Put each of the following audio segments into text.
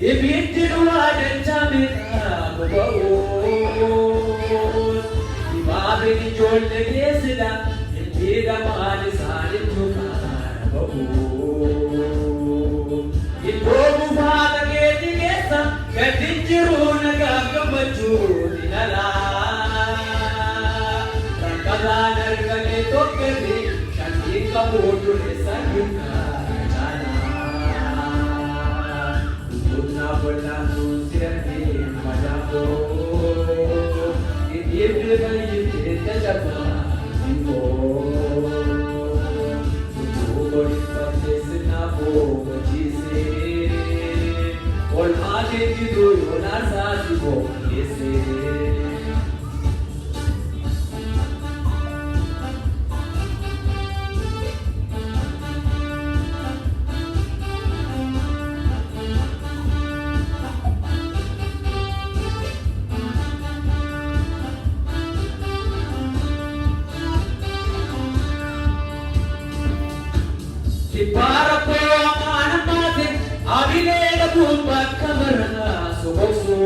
ibiddi du'aa dachaa boba'uus dibaabeen ijoollee geessidha hidhiidhamaan isaaniitu kaara ba'uus iddoo buufaata keetii keessa gadi jiruu nagaaf gammachuun ni dhalaa rakkataan argame tokkotti shakkii qabu dureessa hirkaa caalaa guutuunaa bollaantuu sirrii madaaboo ibiddi fayyitee jajjabaa ingoo guutuu boonifamteessinaa boqochiisee olmaa keekituu yoonaa saasi boqochiisee. Para poaman mate abinela bumba kamarana sobosu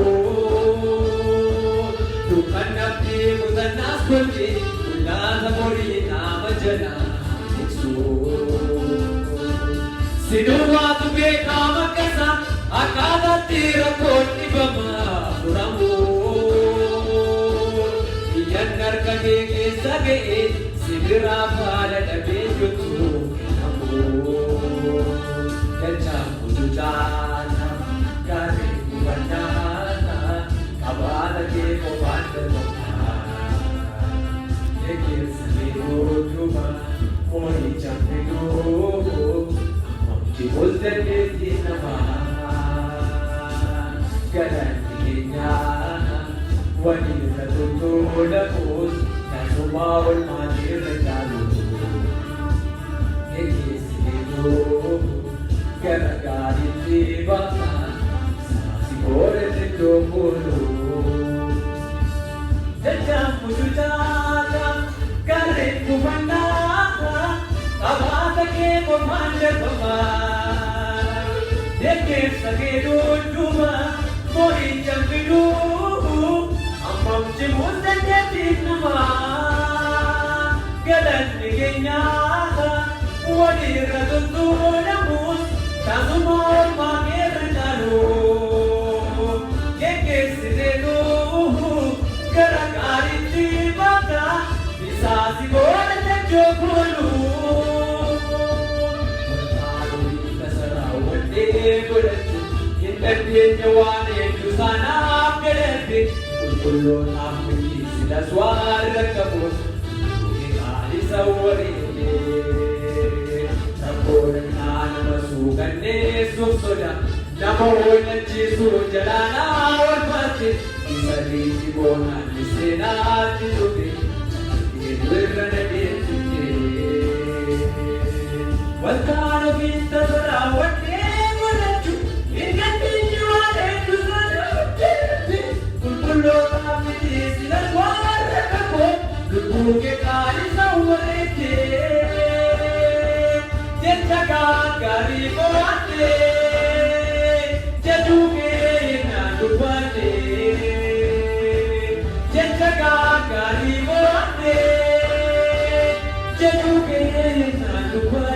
tukanapti mudanas kunti ulana mori namajana iksu sinuwa tube kamakasa akada tira koti bama puramu yanar kage ke sage sigira phala dabe jutu Kecam kujana, kari kubandana, kabala ke kubandana. Ekir seliru cuma, mori campiru, cibul terketi nama. Gadan dirinya, wanita tutur dapus, dan sumawal mandir jalur. Ekir Gara-gara di bangsa si boleh terjumpa Jajam puju jajam Garit ku pandang Abad ke pemandar pemar Dekir sage duduma Mori jampidu Amam cimus dan detik nama Galan digenya Wadir tentu namus Tasumor mangir jalu Kekes sidenu Gerak di baka Bisa si boleh terjopulu Bertaruh kita serawat di kuletu Interdian nyawan yang jusana Berhenti Kulkulun aku Sida suara kabut Kita disawari Sudah namun jisu jalana warmati isari bona disena tisuti irrana dinte walkana binta sarawate walachu ingati juale tusana kullo amiti silawara kako luke kali sawarete jentaga garibo ate Gari bote, jeju ke na duba.